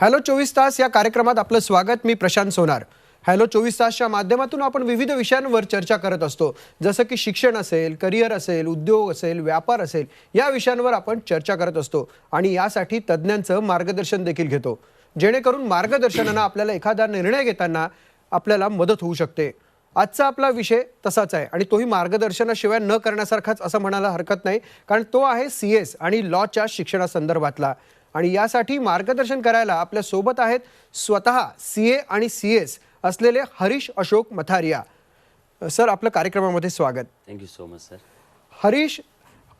Hello 24 तास या कार्यक्रमात आपलं स्वागत. मी प्रशांत सोनार. हॅलो 24 तासच्या माध्यमातून आपण विविध विषयांवर चर्चा करत असतो, जसं की शिक्षण असेल, करिअर असेल, उद्योग असेल, व्यापार असेल, या विषयांवर आपण चर्चा करत असतो आणि यासाठी तज्ज्ञांचं मार्गदर्शन देखील घेतो, जेणेकरून मार्गदर्शनाने आपल्याला एखादा निर्णय घेताना आपल्याला मदत होऊ शकते. आजचा आपला विषय तसाच आहे आणि तोही मार्गदर्शनाशिवाय न करण्यासारखाच असं म्हणायला हरकत नाही, कारण तो आहे CS आणि लॉच्या शिक्षणासंदर्भातला. आणि यासाठी मार्गदर्शन करायला आपल्या सोबत आहेत स्वतः CA आणि CS असलेले हरीश अशोक मथारिया. सर, आपलं कार्यक्रमामध्ये स्वागत. Thank you so much sir. Harish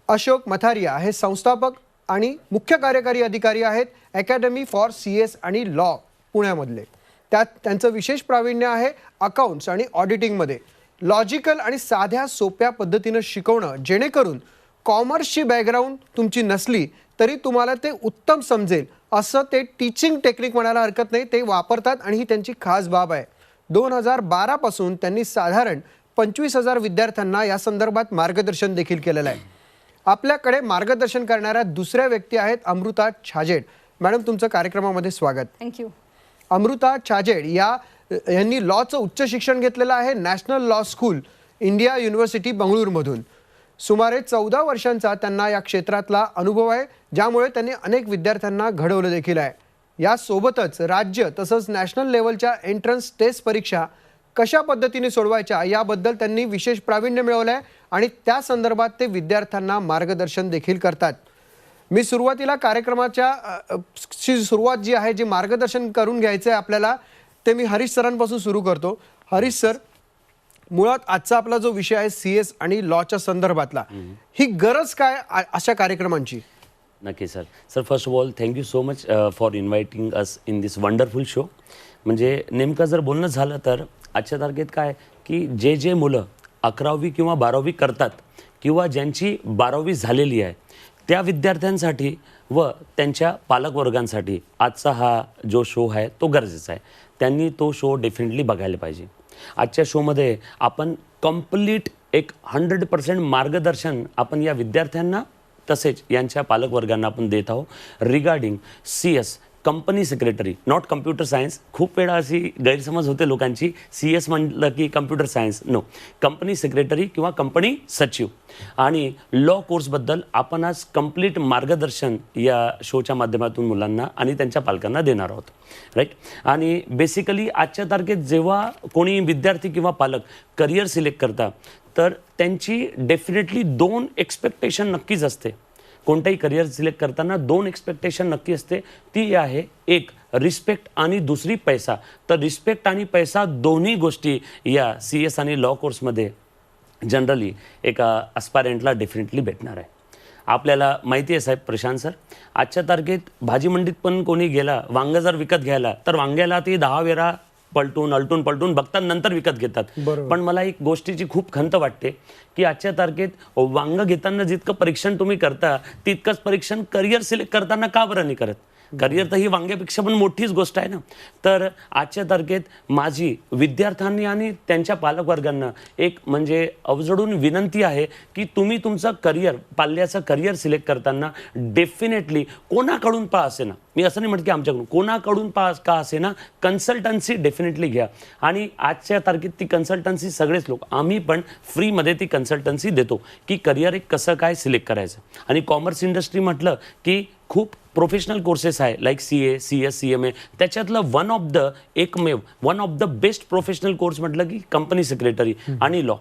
Ashok Matharia हे संस्थापक आणि मुख्य कार्यकारी अधिकारी आहेत अकॅडमी फॉर CS आणि लॉ पुण्यामधले. त्यात त्यांचं विशेष प्रावीण्य आहे अकाउंट्स आणि ऑडिटिंगमध्ये. लॉजिकल आणि साध्या सोप्या पद्धतीनं शिकवणं, जेणेकरून कॉमर्सची बॅकग्राऊंड तुमची नसली तरी तुम्हाला ते उत्तम समजेल असं ते टीचिंग टेक्निक म्हणायला हरकत नाही, ते वापरतात आणि ही त्यांची खास बाब आहे. 2012 पासून त्यांनी साधारण 25,000 विद्यार्थ्यांना या संदर्भात मार्गदर्शन देखील केलेलं आहे. आपल्याकडे मार्गदर्शन करणाऱ्या दुसऱ्या व्यक्ती आहेत अमृता छाजेड. मॅडम, तुमचं कार्यक्रमामध्ये स्वागत. थँक्यू. अमृता छाजेड यांनी लॉचं उच्च शिक्षण घेतलेलं आहे national law school, India university बंगळुरूमधून. सुमारे 14 वर्षांचा त्यांना या क्षेत्रातला अनुभव आहे, ज्यामुळे त्यांनी अनेक विद्यार्थ्यांना घडवलं देखील आहे. यासोबतच राज्य तसंच नॅशनल लेवलच्या एंट्रन्स टेस्ट परीक्षा कशा पद्धतीने सोडवायच्या याबद्दल त्यांनी विशेष प्रावीण्य मिळवलं आहे आणि त्या संदर्भात ते विद्यार्थ्यांना मार्गदर्शन देखील करतात. मी सुरुवातीला कार्यक्रमाच्या सुरुवात जी आहे, जे मार्गदर्शन करून घ्यायचं आहे आपल्याला, ते मी हरीश सरांपासून सुरू करतो. हरीश सर, मुळात आजचा आपला जो विषय आहे CS आणि लॉच्या संदर्भातला, ही गरज काय अशा कार्यक्रमांची? नक्की sir. First of all thank you so much for inviting us in this wonderful show. म्हणजे नेमकं जर बोलणं झालं तर आजच्या तारखेत काय की जे मुलं 11वी किंवा 12वी करतात किंवा ज्यांची 12वी झालेली आहे त्या विद्यार्थ्यांसाठी व त्यांच्या पालकवर्गांसाठी आजचा हा जो शो आहे तो गरजेचा आहे. त्यांनी तो शो डेफिनेटली बघायला पाहिजे. आजच्या शोमध्ये आपण कंप्लीट एक 100% मार्गदर्शन आपण या विद्यार्थ्यांना तसेच यांच्या पालकवर्गांना आपण देत आहोत regarding CS company secretary, not computer science. खूप वेळा अशी गैरसमज होते लोकांची, CS म्हटलं की computer science. No, company secretary किंवा कंपनी सचिव आणि लॉ कोर्सबद्दल आपण आज कंप्लीट मार्गदर्शन या शोच्या माध्यमातून मुलांना आणि त्यांच्या पालकांना देणार आहोत. राईट. आणि बेसिकली आजच्या तारखेत जेव्हा कोणी विद्यार्थी किंवा पालक करिअर सिलेक्ट करता तर त्यांची डेफिनेटली 2 एक्सपेक्टेशन नक्कीच असते. कोणताही करिअर सिलेक्ट करताना 2 एक्सपेक्टेशन नक्की असते. ती आहे एक रिस्पेक्ट आणि दुसरी पैसा. तर रिस्पेक्ट आणि पैसा दोन्ही गोष्टी या CS आणि लॉ कोर्समध्ये जनरली एका अस्पायरंटला डेफिनेटली भेटणार आहे. आपल्याला माहिती आहे साहेब प्रशांत सर, आजच्या तारखेत भाजी मंडीत पण कोणी गेला वांग जर विकत घ्यायला तर वांग्याला ती 10 वेळा पलटून बघतात, नंतर विकत घेतात. पण मला एक गोष्टीची खूप खंत वाटते की आजच्या तारखेत वांग घेताना जितकं परीक्षण तुम्ही करता तितकंच परीक्षण करिअर सिलेक्ट करताना का बरं नाही करत? करिअर तर ही वांग्यापेक्षा पण मोठीच गोष्ट आहे ना. तर आजच्या तारखेत माझी विद्यार्थ्यांनी आणि त्यांच्या पालकवर्गांना एक म्हणजे अवजडून विनंती आहे की तुम्ही तुमचं करिअर, पाल्याचं करिअर सिलेक्ट करताना डेफिनेटली कोणाकडून असे ना, मी असं नाही म्हणत की आमच्याकडून, कोणाकडून का असे ना, कन्सल्टन्सी डेफिनेटली घ्या. आणि आजच्या तारखेत ती कन्सल्टन्सी सगळेच लोक, आम्ही पण फ्रीमध्ये ती कन्सल्टन्सी देतो की करिअर एक कसं काय सिलेक्ट करायचं. आणि कॉमर्स इंडस्ट्री म्हटलं की खूप प्रोफेशनल कोर्सेस आहे लाईक CA, CS, CMA. त्याच्यातलं one of the best professional course म्हटलं की कंपनी सेक्रेटरी आणि लॉ.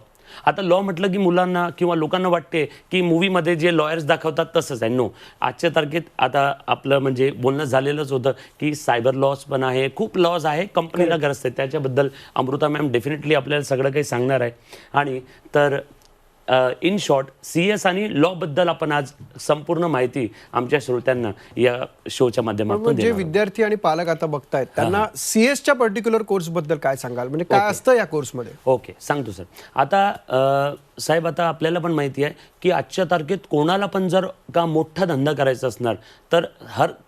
आता लॉ म्हटलं की मुलांना किंवा लोकांना वाटते की मूवीमध्ये जे लॉयर्स दाखवतात तसंच आहे. नो, आजच्या तारखेत आता आपलं म्हणजे बोलणं झालेलंच होतं की सायबर लॉज पण आहे, खूप लॉज आहे, कंपनीला गरज आहे. त्याच्याबद्दल अमृता मॅम डेफिनेटली आपल्याला सगळं काही सांगणार आहे. आणि तर इन शॉर्ट CS आणि लॉ बद्दल आपण आज संपूर्ण माहिती आमच्या श्रोत्यांना या शोच्या माध्यमातून जे विद्यार्थी आणि पालक आता बघतायत त्यांना CSच्या पर्टिक्युलर कोर्स बद्दल काय सांगाल? म्हणजे काय असतं या कोर्समध्ये? ओके, सांगतो सर. आता साहेब, आता आपल्याला पण माहिती आहे की आजच्या तारखेत कोणाला पण जर का मोठा धंदा करायचा असणार तर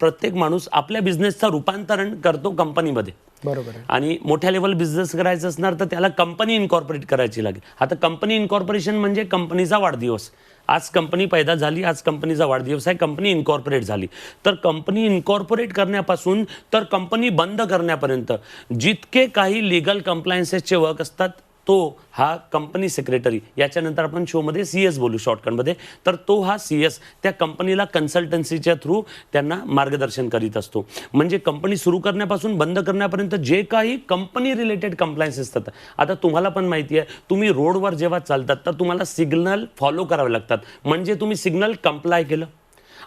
प्रत्येक माणूस आपल्या बिझनेसचं रूपांतरण करतो कंपनीमध्ये. बरोबर. आणि मोठ्या लेवल बिझनेस करायचं असणार तर त्याला कंपनी इन्कॉर्पोरेट करायची लागेल. आता कंपनी इन्कॉर्पोरेशन म्हणजे कंपनीचा वाढदिवस. आज कंपनी पैदा झाली, आज कंपनीचा वाढदिवस आहे, कंपनी इन्कॉर्पोरेट झाली. तर कंपनी इन्कॉर्पोरेट करण्यापासून तर कंपनी बंद करण्यापर्यंत जितके काही लिगल कंप्लायन्सेसचे वर्क असतात तो हा कंपनी सेक्रेटरी, याच्यानंतर आपण शोमध्ये CS बोलू शॉर्टकटमध्ये, तर तो हा CS त्या कंपनीला कन्सल्टन्सीच्या थ्रू त्यांना मार्गदर्शन करीत असतो. म्हणजे कंपनी सुरू करण्यापासून बंद करण्यापर्यंत जे काही कंपनी रिलेटेड कंप्लायन्स असतात. आता तुम्हाला पण माहिती आहे, तुम्ही रोडवर जेव्हा चालतात तर तुम्हाला सिग्नल फॉलो करावे लागतात, म्हणजे तुम्ही सिग्नल कंप्लाय केलं.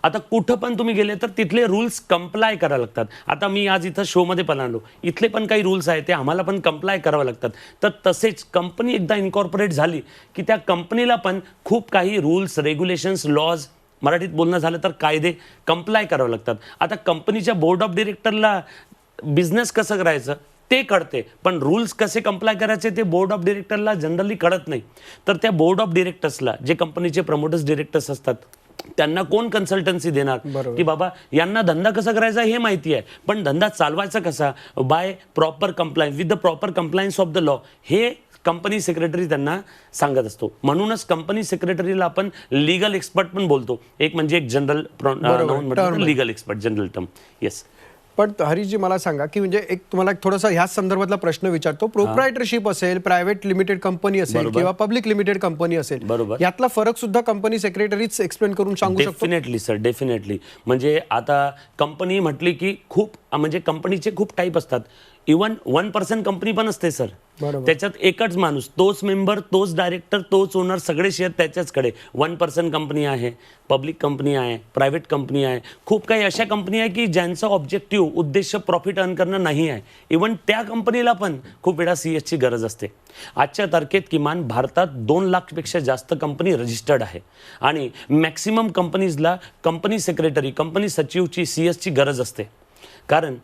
आता कुठं पण तुम्ही गेले तर तिथले रूल्स कंप्लाय करावे लागतात. आता मी आज इथं शोमध्ये पण आलो, इथले पण काही रूल्स आहेत ते आम्हाला पण कंप्लाय करावे लागतात. तर तसेच कंपनी एकदा इन्कॉर्पोरेट झाली की त्या कंपनीला पण खूप काही रूल्स, रेग्युलेशन्स, लॉज, मराठीत बोलणं झालं तर कायदे कंप्लाय करावे लागतात. आता कंपनीच्या बोर्ड ऑफ डिरेक्टरला बिझनेस कसं करायचं ते कळते, पण रूल्स कसे कंप्लाय करायचे ते बोर्ड ऑफ डिरेक्टरला जनरली कळत नाही. तर त्या बोर्ड ऑफ डिरेक्टर्सला, जे कंपनीचे प्रमोटर्स डिरेक्टर्स असतात, त्यांना कोण कन्सल्टन्सी देणार की बाबा यांना धंदा कसा करायचा हे माहिती आहे, पण धंदा चालवायचा कसा by proper compliance with the proper compliance of the law, हे कंपनी सेक्रेटरी त्यांना सांगत असतो. म्हणूनच कंपनी सेक्रेटरीला आपण लीगल एक्सपर्ट पण बोलतो. एक म्हणजे एक general noun, legal expert, general term. Yes. पण हरीशजी मला सांगा की म्हणजे एक तुम्हाला थोडासा ह्याच संदर्भातला प्रश्न विचारतो. प्रोप्रायटरशिप असेल, प्रायव्हेट लिमिटेड कंपनी असेल किंवा पब्लिक लिमिटेड कंपनी असेल, बरोबर, यातला फरक सुद्धा कंपनी सेक्रेटरीच एक्सप्लेन करून सांगू शकतो. Definitely sir, definitely. म्हणजे आता कंपनी म्हटली की खूप, म्हणजे कंपनीचे खूप टाईप असतात. इवन 1% कंपनी पण असते सर. त्याच्यात एकच माणूस, तोच मेंबर, तोच डायरेक्टर, तोच ओनर, सगळे शेअर त्याच्याचकडे. 1% कंपनी आहे, पब्लिक कंपनी आहे, प्रायव्हेट कंपनी आहे. खूप काही अशा कंपनी आहे की ज्यांचा ऑब्जेक्टिव्ह, उद्देश प्रॉफिट अर्न करणं नाही आहे. इवन त्या कंपनीला पण खूप वेळा CS ची गरज असते. आजच्या तारखेत किमान भारतात 2 लाखपेक्षा जास्त कंपनी रजिस्टर्ड आहे आणि मॅक्सिमम कंपनीजला कंपनी सेक्रेटरी, कंपनी सचिवची, CS ची गरज असते. कारण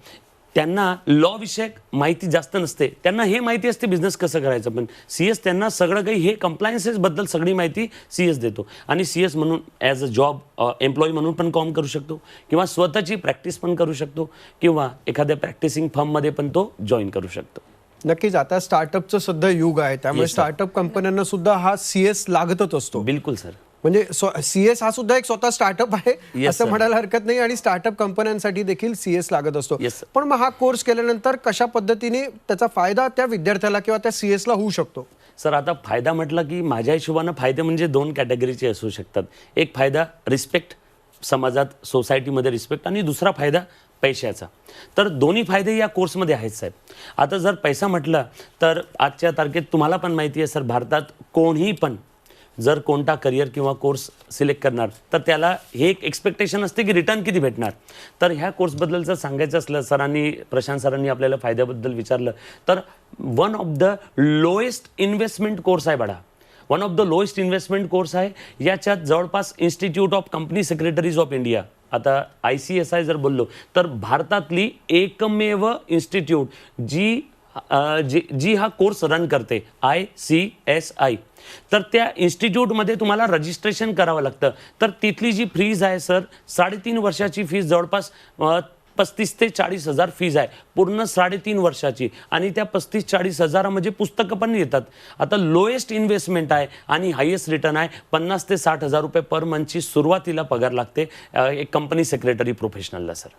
त्यांना लॉ विषयक माहिती जास्त नसते. त्यांना हे माहिती असते बिझनेस कसं करायचं, पण CS त्यांना सगळं काही हे कंप्लायन्सेस बद्दल सगळी माहिती CS देतो. आणि CS म्हणून ॲज अ जॉब एम्प्लॉई म्हणून पण काम करू शकतो, किंवा स्वतःची प्रॅक्टिस पण करू शकतो, किंवा एखाद्या प्रॅक्टिसिंग फर्ममध्ये पण तो जॉईन करू शकतो. नक्कीच. आता स्टार्टअपचं सध्या युग आहे, त्यामुळे स्टार्टअप कंपन्यांना सुद्धा हा CS लागतच असतो. बिलकुल सर. म्हणजे CS हा सुद्धा एक स्वतः स्टार्टअप आहे असं म्हणायला हरकत नाही, आणि स्टार्टअप कंपन्यांसाठी देखील CS लागत असतो. पण मग हा कोर्स केल्यानंतर कशा पद्धतीने त्याचा फायदा त्या विद्यार्थ्याला किंवा त्या CS ला होऊ शकतो? सर, आता फायदा म्हटलं की माझ्या हिशोबानं फायदे म्हणजे 2 कॅटेगरीचे असू शकतात. एक फायदा रिस्पेक्ट, समाजात, सोसायटीमध्ये रिस्पेक्ट, आणि दुसरा फायदा पैशाचा. तर दोन्ही फायदे या कोर्समध्ये आहेत साहेब. आता जर पैसा म्हटलं तर आजच्या तारखेत तुम्हाला पण माहिती आहे सर, भारतात कोणीही पण जर कोणता करिअर किंवा कोर्स सिलेक्ट करणार तर त्याला हे एक एक्सपेक्टेशन असते की रिटर्न किती भेटणार. तर ह्या कोर्सबद्दल जर सांगायचं असलं, प्रशांत सरांनी आपल्याला फायद्याबद्दल विचारलं, तर one of the lowest investment course आहे बडा. One of the lowest investment course आहे. याच्यात जवळपास institute of company secretaries of India, आता ICSI जर बोललो तर भारतातली एकमेव इन्स्टिट्यूट जी हा कोर्स रन करते, ICSI. तर त्या इन्स्टिट्यूटमध्ये तुम्हाला रजिस्ट्रेशन करावं लागतं. तर तिथली जी फीज आहे सर, 3.5 वर्षाची फीज, जवळपास 35 ते 40 हजार फीज आहे पूर्ण 3.5 वर्षाची. आणि त्या 35-40 हजारामध्ये पुस्तकं पण येतात. आता लोएस्ट इन्व्हेस्टमेंट आहे आणि हायेस्ट रिटर्न आहे. 50 ते 60 हजार रुपये पर मंथची सुरुवातीला पगार लागते एक कंपनी सेक्रेटरी प्रोफेशनलला सर.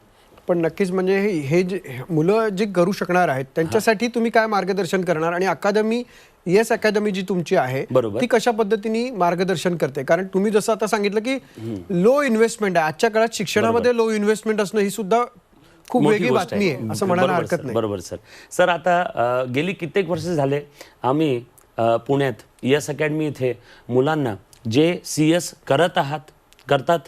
पण नक्कीच म्हणजे हे जे मुलं जे करू शकणार आहेत त्यांच्यासाठी तुम्ही काय मार्गदर्शन करणार, आणि अकादमी, येस अकादमी जी तुमची आहे ती कशा पद्धतीने मार्गदर्शन करते? कारण तुम्ही जसं आता सांगितलं की लो इन्व्हेस्टमेंट आहे, आजच्या काळात शिक्षणामध्ये लो इन्व्हेस्टमेंट असणं ही सुद्धा खूप वेगळी बातमी आहे असं म्हणायला हरकत नाही. बरोबर सर. सर, आता गेली कित्येक वर्ष झाले आम्ही पुण्यात येस अकॅडमी इथे मुलांना जे CS करतात,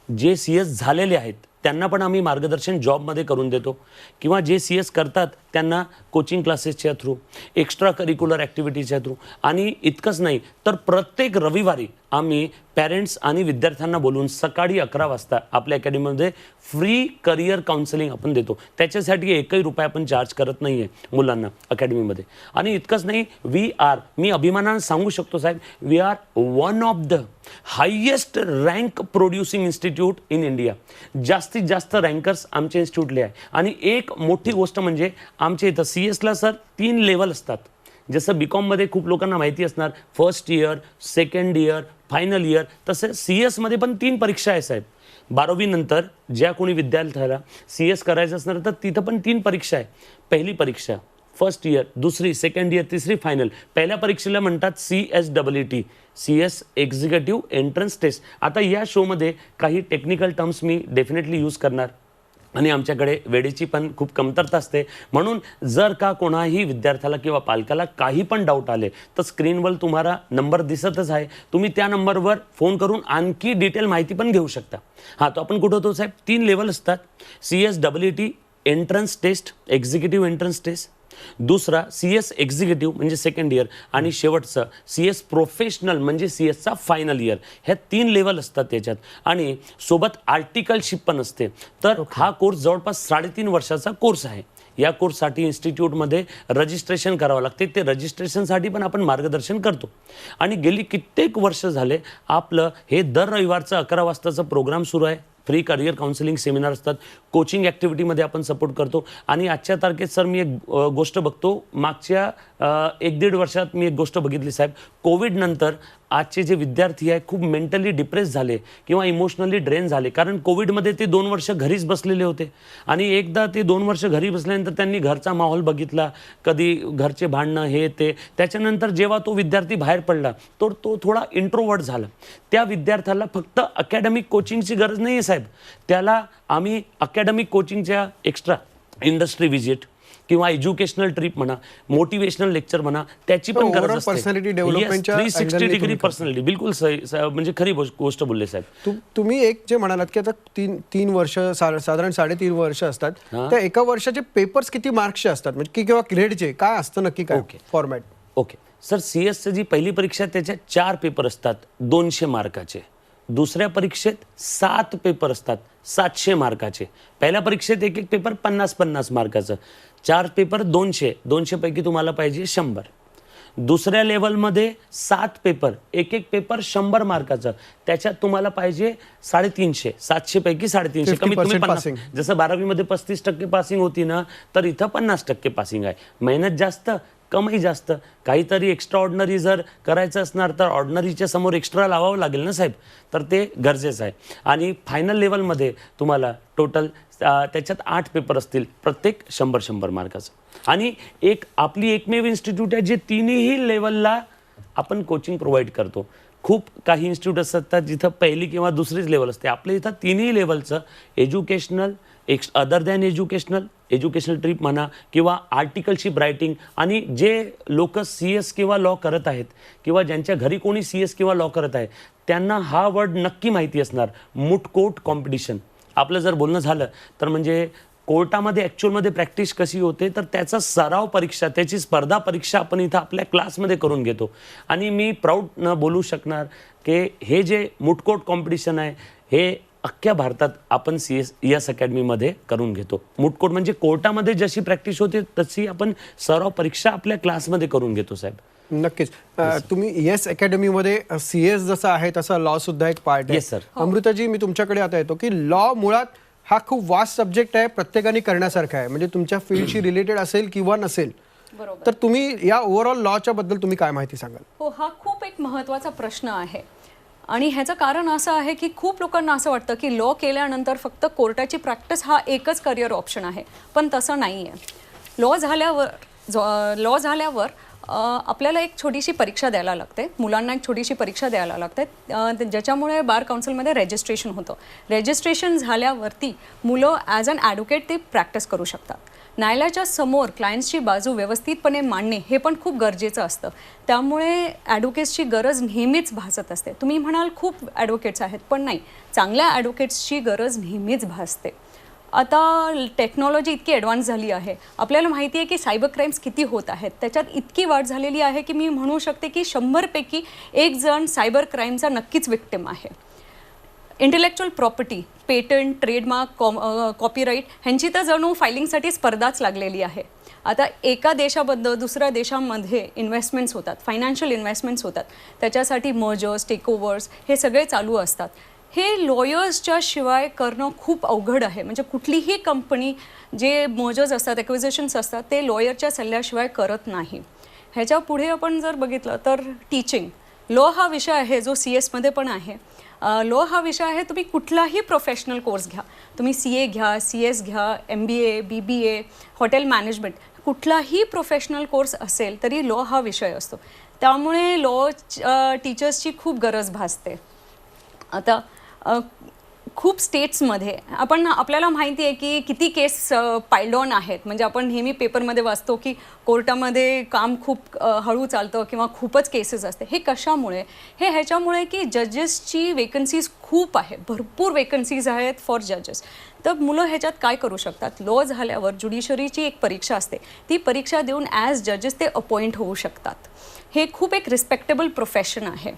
जे CS झालेले आहेत त्यांना पण आम्ही मार्गदर्शन जॉबमध्ये करून देतो, किंवा जे CS करतात त्यांना कोचिंग क्लासेसच्या थ्रू, एक्स्ट्रा करिक्युलर ॲक्टिव्हिटीच्या थ्रू. आणि इतकंच नाही तर प्रत्येक रविवारी आम्ही पॅरेंट्स आणि विद्यार्थ्यांना बोलून सकाळी 11 वाजता आपल्या अकॅडमीमध्ये फ्री करिअर काउन्सिलिंग आपण देतो. त्याच्यासाठी 1ही रुपया आपण चार्ज करत नाही आहे मुलांना अकॅडमीमध्ये. आणि इतकंच नाही, मी अभिमानाने सांगू शकतो साहेब, we are one of the highest rank producing institute in India. जास्तीत जास्त रँकर्स आमच्या इन्स्टिट्यूटले आहे. आणि एक मोठी गोष्ट म्हणजे आमच्या इथं CS ला सर 3 लेवल असतात. जसं BCom मध्ये खूप लोकांना माहिती असणार, first year, second year, final year. तसं CS मध्ये पण 3 परीक्षा आहे साहेब. 12वी नंतर ज्या कोणी विद्यार्थ्याला CS करायचं असणार तर तिथं पण 3 परीक्षा आहे. पहिली परीक्षा फर्स्ट इयर, दुसरी सेकंड इयर, तिसरी फायनल. पहिल्या परीक्षेला म्हणतात CSEET, CS executive entrance test. आता या शोमध्ये काही टेक्निकल टर्म्स मी डेफिनेटली यूज करणार आणि आमच्याकडे वेळेची पण खूप कमतरता असते. म्हणून जर का कोणाही विद्यार्थ्याला किंवा पालकाला काही पण डाऊट आले तर स्क्रीनवर तुम्हाला नंबर दिसतच आहे. तुम्ही त्या नंबरवर फोन करून आणखी डिटेल माहिती पण घेऊ शकता. हां, तो आपण कुठं होतो साहेब? 3 लेवल असतात. CSEET entrance test, executive entrance test. दुसरा CS एक्झिक्युटिव्ह म्हणजे सेकंड इयर आणि शेवटचं CS प्रोफेशनल म्हणजे CSचा फायनल इयर. ह्या 3 लेवल असतात त्याच्यात आणि सोबत आर्टिकलशिप पण असते. तर हा कोर्स जवळपास 3.5 वर्षाचा कोर्स आहे. या कोर्ससाठी इन्स्टिट्यूटमध्ये रजिस्ट्रेशन करावं लागते. ते रजिस्ट्रेशनसाठी पण आपण मार्गदर्शन करतो आणि गेली कित्येक वर्ष झाले आपलं हे दर रविवारचं 11 वाजताचं प्रोग्राम सुरू आहे. फ्री करिअर काउन्सिलिंग सेमिनार असतात. कोचिंग ॲक्टिव्हिटीमध्ये आपण सपोर्ट करतो आणि आजच्या तारखेत सर मी एक गोष्ट बघतो. मागच्या 1-1.5 वर्षात मी एक गोष्ट बघितली साहेब. कोविडनंतर आजचे जे विद्यार्थी आहे खूप मेंटली डिप्रेस झाले किंवा इमोशनली ड्रेन झाले. कारण कोविडमध्ये ते 2 वर्ष घरीच बसलेले होते आणि एकदा ते 2 वर्ष घरी बसल्यानंतर त्यांनी घरचा माहोल बघितला. कधी घरचे भांडणं हे ते. त्याच्यानंतर जेव्हा तो विद्यार्थी बाहेर पडला तर तो थोडा इंट्रोवर्ट झाला. त्या विद्यार्थ्याला फक्त अकॅडमिक कोचिंगची गरज नाही आहे साहेब. त्याला आम्ही अकॅडमिक कोचिंगच्या एक्स्ट्रा इंडस्ट्री व्हिजिट किंवा एज्युकेशनल ट्रिप म्हणा, मोटिवेशनल लेक्चर म्हणा, त्याची पण गरज असते. पर्सनॅलिटी डेव्हलपमेंटच्या 360 डिग्री पर्सनॅलिटी. बिलकुल म्हणजे खरी गोष्ट बोलले साहेब. तुम्ही एक जे म्हणालात की आता 3 वर्ष साधारण 3.5 वर्ष असतात. त्या एका वर्षाचे पेपर्स किती मार्क्सचे असतात म्हणजे किंवा ग्रेडचे काय असतं नक्की काय फॉर्मॅट? ओके सर, CSची जी पहिली परीक्षा त्याच्यात 4 पेपर असतात 200 मार्काचे. दुसऱ्या परीक्षेत 7 पेपर असतात 700 मार्काचे. पहिल्या परीक्षेत एक पेपर 50-50 मार्काचं. 4 पेपर 200 पैकी तुम्हाला पाहिजे 100. दुसऱ्या लेवलमध्ये 7 पेपर, एक पेपर 100 मार्काचं. त्याच्यात तुम्हाला पाहिजे 350. 700 पैकी 350. कमीत कमी 50. जसं 12वी मध्ये 35% पासिंग होती ना, तर इथं 50% पासिंग आहे. मेहनत जास्त, कमाई जास्त. काहीतरी एक्स्ट्रा ऑर्डिनरी जर करायचं असणार तर ऑर्डिनरीच्या समोर एक्स्ट्रा लावावं लागेल ना साहेब. तर ते गरजेचं आहे. आणि फायनल लेवलमध्ये तुम्हाला टोटल त्याच्यात 8 पेपर असतील प्रत्येक 100 मार्काचं. आणि आपली एकमेव इन्स्टिट्यूट आहे जे 3ही लेवलला आपण कोचिंग प्रोव्हाइड करतो. खूप काही इन्स्टिट्यूट असतात जिथं पहिली किंवा दुसरीच लेवल असते. आपल्या इथं 3ही लेवलचं educational, other than educational trip म्हणा किंवा आर्टिकलशिप रायटिंग. आणि जे लोक CS किंवा लॉ करत आहेत किंवा ज्यांच्या घरी कोणी CS किंवा लॉ करत आहे त्यांना हा वर्ड नक्की माहिती असणार, मूट कोर्ट कॉम्पिटिशन. आपलं जर बोलणं झालं तर म्हणजे कोर्टामध्ये ॲक्च्युअलमध्ये प्रॅक्टिस कशी होते तर त्याचा सराव परीक्षा, त्याची स्पर्धा परीक्षा आपण इथं आपल्या क्लासमध्ये करून घेतो. आणि मी प्राऊड न बोलू शकणार की हे जे मूट कोर्ट कॉम्पिटिशन आहे हे अख्ख्या भारतात आपण CS अकॅडमीमध्ये करून घेतो. मूट कोर्ट म्हणजे कोर्टामध्ये जशी प्रॅक्टिस होते तशी आपण सराव परीक्षा आपल्या क्लासमध्ये करून घेतो साहेब. नक्कीच. तुम्ही YES अकॅडमीमध्ये CS जसं आहे तसा लॉ सुद्धा एक पार्ट आहे. Yes sir. अमृताजी, मी तुमच्याकडे आता येतो की लॉ मुळात हा खूप वास्ट सब्जेक्ट आहे, प्रत्येकाने करण्यासारखा आहे. म्हणजे तुमच्या फील्डशी रिलेटेड असेल किंवा नसेल. बरोबर. तर तुम्ही या ओव्हरऑल लॉच्या बद्दल तुम्ही काय माहिती सांगाल? हो, हा खूप एक महत्त्वाचा प्रश्न आहे. आणि ह्याचं कारण असं आहे की खूप लोकांना असं वाटतं की लॉ केल्यानंतर फक्त कोर्टाची प्रॅक्टिस हा एकच करिअर ऑप्शन आहे. पण तसं नाही आहे. लॉ झाल्यावर आपल्याला एक छोटीशी परीक्षा द्यायला लागते. मुलांना एक छोटीशी परीक्षा द्यायला लागते ज्याच्यामुळे बार काउन्सिलमध्ये रजिस्ट्रेशन होतं. रजिस्ट्रेशन झाल्यावरती मुलं ॲज अन ॲडव्होकेट ते प्रॅक्टिस करू शकतात. न्यायालयाच्या समोर क्लायंट्सची बाजू व्यवस्थितपणे मांडणे हे पण खूप गरजेचं असतं. त्यामुळे ॲडव्होकेट्सची गरज नेहमीच भासत असते. तुम्ही म्हणाल खूप ॲडव्होकेट्स आहेत, पण नाही, चांगल्या ॲडव्होकेट्सची गरज नेहमीच भासते. आता टेक्नॉलॉजी इतकी ॲडव्हान्स झाली आहे. आपल्याला माहिती आहे की सायबर क्राईम्स किती होत आहेत. त्याच्यात इतकी वाढ झालेली आहे की मी म्हणू शकते की 100 पैकी 1 जण सायबर क्राईमचा नक्कीच विक्टिम आहे. Intellectual property, patent, trademark, copyright ह्यांची तर जणू फायलिंगसाठी स्पर्धाच लागलेली आहे. आता एका देशाबद्दल दुसऱ्या देशामध्ये इन्व्हेस्टमेंट्स होतात, फायनान्शियल इन्व्हेस्टमेंट्स होतात. त्याच्यासाठी मर्जर्स, टेकओव्हर्स हे सगळे चालू असतात. हे लॉयर्सच्या शिवाय करणं खूप अवघड आहे. म्हणजे कुठलीही कंपनी जे मर्जर्स असतात, ॲक्विजिशन्स असतात ते लॉयरच्या सल्ल्याशिवाय करत नाही. ह्याच्या पुढे आपण जर बघितलं तर टीचिंग, लॉ हा विषय आहे जो CS मध्ये पण आहे. लॉ हा विषय आहे, तुम्ही कुठलाही प्रोफेशनल कोर्स घ्या, तुम्ही CA घ्या, CS घ्या, MBA, BBA, हॉटेल मॅनेजमेंट, कुठलाही प्रोफेशनल कोर्स असेल तरी लॉ हा विषय असतो. त्यामुळे लॉ टीचर्सची खूप गरज भासते. आता खूप स्टेट्समध्ये आपल्याला माहिती आहे की किती केस पाईल्ड ऑन आहेत. म्हणजे आपण नेहमी पेपरमध्ये वाचतो की कोर्टामध्ये काम खूप हळू चालतं किंवा खूपच केसेस असते. हे कशामुळे? हे ह्याच्यामुळे की जजेसची वेकन्सीज खूप आहे, भरपूर वेकन्सीज आहेत फॉर जजेस. तर मुलं ह्याच्यात काय करू शकतात? लॉ झाल्यावर ज्युडिशरीची एक परीक्षा असते, ती परीक्षा देऊन ॲज जजेस ते अपॉइंट होऊ शकतात. हे खूप एक रिस्पेक्टेबल प्रोफेशन आहे.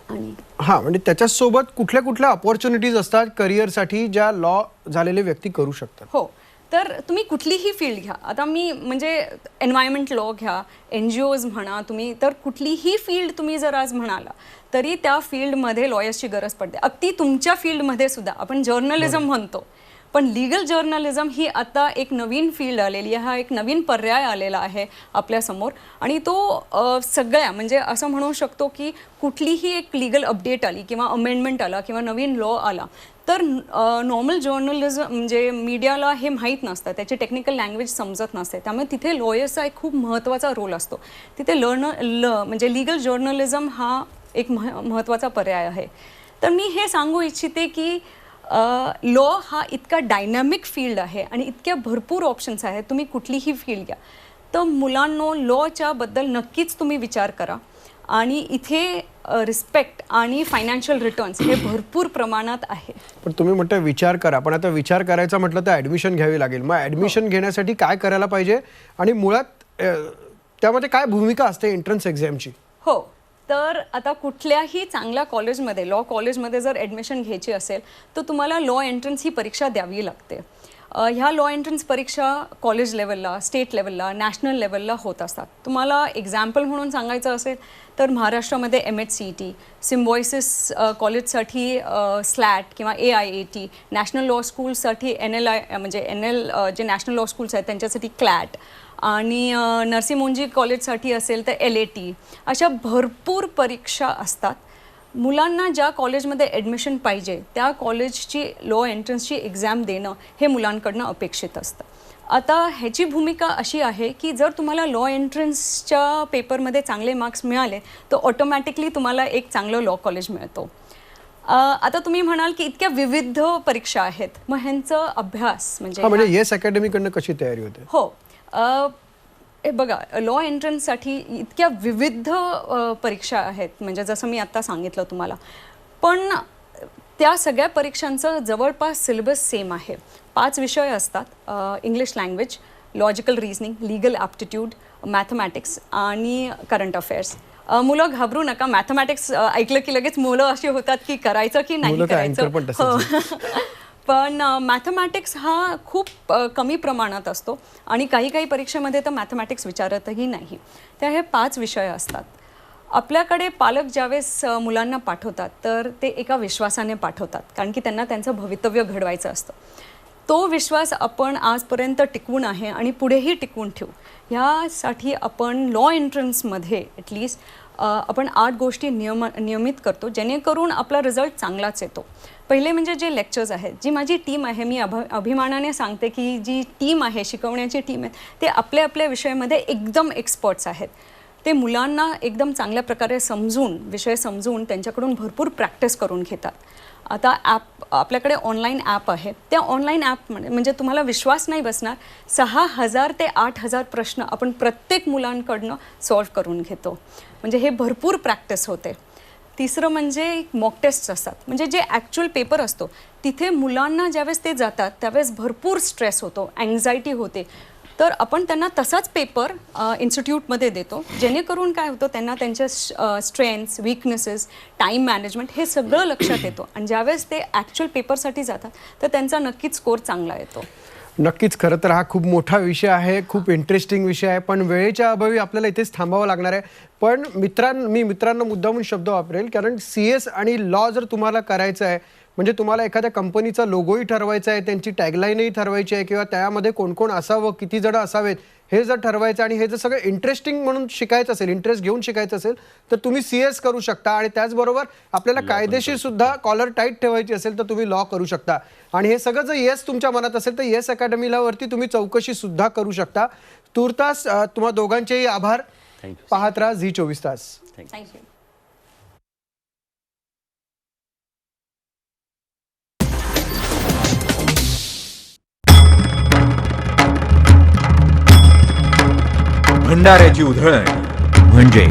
आणि हां, म्हणजे त्याच्यासोबत कुठल्या कुठल्या अपॉर्च्युनिटीज असतात करिअरसाठी ज्या लॉ झालेले व्यक्ती करू शकतात? हो, तर तुम्ही कुठलीही फील्ड घ्या. आता मी म्हणजे एन्व्हायरमेंट लॉ घ्या, NGOज म्हणा तुम्ही, तर कुठलीही फील्ड तुम्ही जर आज म्हणाला तरी त्या फील्डमध्ये लॉयर्सची गरज पडते. अगदी तुमच्या फील्डमध्ये सुद्धा आपण जर्नलिझम म्हणतो, पण लीगल जर्नलिझम ही आता एक नवीन फील्ड आलेली आहे, हा एक नवीन पर्याय आलेला आहे आपल्यासमोर. आणि तो सगळ्या म्हणजे असं म्हणू शकतो की कुठलीही एक लीगल अपडेट आली किंवा अमेंडमेंट आला किंवा नवीन लॉ आला तर नॉर्मल जर्नलिझम म्हणजे मीडियाला हे माहीत नसतं, त्याची टेक्निकल लँग्वेज समजत नसते. त्यामुळे तिथे लॉयर्सचा एक खूप महत्त्वाचा रोल असतो. तिथे म्हणजे लीगल जर्नलिझम हा एक महत्त्वाचा पर्याय आहे. तर मी हे सांगू इच्छिते की लॉ हा इतका डायनॅमिक फील्ड आहे आणि इतक्या भरपूर ऑप्शन्स आहेत, तुम्ही कुठलीही फील्ड घ्या. तर मुलांनो, लॉच्या बद्दल नक्कीच तुम्ही विचार करा. आणि इथे रिस्पेक्ट आणि फायनान्शियल रिटर्न्स हे भरपूर प्रमाणात आहे. पण तुम्ही म्हणता विचार करा, पण आता विचार करायचा म्हटलं तर ॲडमिशन घ्यावी लागेल. मग ॲडमिशन घेण्यासाठी काय करायला पाहिजे आणि मुळात त्यामध्ये काय भूमिका असते एंट्रन्स एक्झामची? हो, तर आता कुठल्याही चांगल्या कॉलेजमध्ये, लॉ कॉलेजमध्ये जर ॲडमिशन घ्यायची असेल तर तुम्हाला लॉ एंट्रन्स ही परीक्षा द्यावी लागते. ह्या लॉ एंट्रन्स परीक्षा कॉलेज लेवलला, स्टेट लेवलला, नॅशनल लेवलला होत असतात. तुम्हाला एक्झाम्पल म्हणून सांगायचं असेल तर महाराष्ट्रामध्ये MHCET, सिम्बॉयसिस कॉलेजसाठी SLAT किंवा AIAT, नॅशनल लॉ स्कूलसाठी NLI म्हणजे NL जे नॅशनल लॉ स्कूल्स आहेत त्यांच्यासाठी CLAT, आणि नरसिंह कॉलेजसाठी असेल तर LAT. अशा भरपूर परीक्षा असतात. मुलांना ज्या कॉलेजमध्ये ॲडमिशन पाहिजे त्या कॉलेजची लॉ एंट्रन्सची एक्झाम देणं हे मुलांकडनं अपेक्षित असतं. आता ह्याची भूमिका अशी आहे की जर तुम्हाला लॉ एंट्रन्सच्या पेपरमध्ये चांगले मार्क्स मिळाले तर ऑटोमॅटिकली तुम्हाला एक चांगलं लॉ कॉलेज मिळतो. आता तुम्ही म्हणाल की इतक्या विविध परीक्षा आहेत, मग ह्यांचं अभ्यास म्हणजे येस अकॅडमीकडनं कशी तयारी होते? हो, हे बघा, लॉ एंट्रन्ससाठी इतक्या विविध परीक्षा आहेत, म्हणजे जसं मी आत्ता सांगितलं तुम्हाला. पण त्या सगळ्या परीक्षांचं जवळपास सिलेबस सेम आहे. 5 विषय असतात: English language, logical reasoning, legal aptitude, mathematics आणि करंट अफेअर्स. मुलं घाबरू नका, मॅथमॅटिक्स ऐकलं की लगेच मुलं अशी होतात की करायचं की नाही करायचं. पण मॅथमॅटिक्स हा खूप कमी प्रमाणात असतो आणि काही परीक्षेमध्ये तर मॅथमॅटिक्स विचारतही नाही. त्या हे 5 विषय असतात. आपल्याकडे पालक ज्यावेळेस मुलांना पाठवतात तर ते एका विश्वासाने पाठवतात, कारण की त्यांना त्यांचं भवितव्य घडवायचं असतं. तो विश्वास आपण आजपर्यंत टिकवून आहे आणि पुढेही टिकवून ठेवू. ह्यासाठी आपण लॉ एंट्रन्समध्ये ॲटलिस्ट आपण 8 गोष्टी नियमित करतो, जेणेकरून आपला रिझल्ट चांगलाच येतो. पहिले म्हणजे जे लेक्चर्स आहेत, जी माझी टीम आहे, मी अभिमानाने सांगते की जी टीम आहे, शिकवण्याची टीम आहे, ते आपल्या आपल्या विषयामध्ये एकदम एक्सपर्ट्स आहेत. ते मुलांना एकदम चांगल्या प्रकारे विषय समजून त्यांच्याकडून भरपूर प्रॅक्टिस करून घेतात. आता आपल्याकडे ऑनलाईन ॲप आहे. त्या ऑनलाईन ॲप म्हणजे तुम्हाला विश्वास नाही बसणार, 6,000 ते 8,000 प्रश्न आपण प्रत्येक मुलांकडनं सॉल्व्ह करून घेतो. म्हणजे हे भरपूर प्रॅक्टिस होते. तिसरं म्हणजे मॉक टेस्ट्स असतात. म्हणजे जे ॲक्च्युअल पेपर असतो तिथे मुलांना ज्यावेळेस ते जातात त्यावेळेस भरपूर स्ट्रेस होतो, अँक्झायटी होते. तर आपण त्यांना तसाच पेपर इन्स्टिट्यूटमध्ये देतो, जेणेकरून काय होतं, त्यांना त्यांच्या स्ट्रेंथ्स, विकनेसेस, टाईम मॅनेजमेंट हे सगळं लक्षात येतो. आणि ज्यावेळेस ते ॲक्च्युअल पेपरसाठी जातात तर त्यांचा नक्कीच स्कोर चांगला येतो. नक्कीच. खरं तर हा खूप मोठा विषय आहे, खूप इंटरेस्टिंग विषय आहे, पण वेळेच्या अभावी आपल्याला इथेच थांबावं लागणार आहे. पण मी मित्रांना मुद्दामून शब्द वापरेल, कारण CS आणि लॉ जर तुम्हाला करायचं आहे, म्हणजे तुम्हाला एखाद्या कंपनीचा लोगोही ठरवायचा आहे, त्यांची टॅगलाईनही ठरवायची आहे किंवा त्यामध्ये कोण कोण असावं, किती जण असावेत हे जर ठरवायचं आणि हे जर सगळं इंटरेस्टिंग म्हणून शिकायचं असेल, इंटरेस्ट घेऊन शिकायचं असेल तर तुम्ही CS करू शकता. आणि त्याचबरोबर आपल्याला कायदेशीर सुद्धा कॉलर टाईट ठेवायची असेल तर तुम्ही लॉ करू शकता. आणि हे सगळं जर येस तुमच्या मनात असेल तर येस अकॅडमीला वरती तुम्ही चौकशी सुद्धा करू शकता. तूर्तास तुम्हा दोघांचेही आभार. थँक्यू. पाहत राहा झी 24 तास. थँक्यू. भंडाऱ्याची उधळण म्हणजे